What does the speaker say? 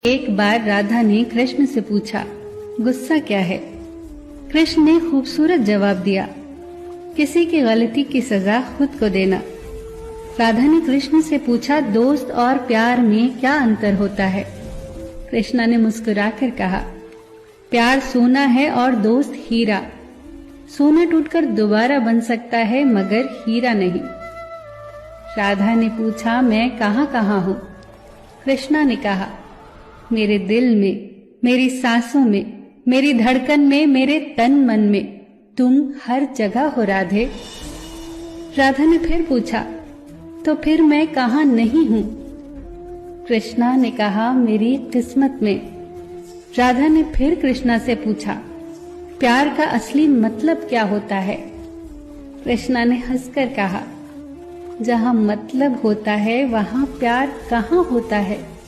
एक बार राधा ने कृष्ण से पूछा, गुस्सा क्या है? कृष्ण ने खूबसूरत जवाब दिया, किसी की गलती की सजा खुद को देना। राधा ने कृष्ण से पूछा, दोस्त और प्यार में क्या अंतर होता है? कृष्ण ने मुस्कुराकर कहा, प्यार सोना है और दोस्त हीरा। सोना टूटकर दोबारा बन सकता है मगर हीरा नहीं। राधा ने पूछा, मैं कहाँ हूँ? कृष्णा ने कहा, मेरे दिल में, मेरी सांसों में, मेरी धड़कन में, मेरे तन मन में, तुम हर जगह हो राधे। राधा ने फिर पूछा, तो फिर मैं कहाँ नहीं हूँ? कृष्णा ने कहा, मेरी किस्मत में। राधा ने फिर कृष्णा से पूछा, प्यार का असली मतलब क्या होता है? कृष्णा ने हंसकर कहा, जहाँ मतलब होता है वहाँ प्यार कहाँ होता है?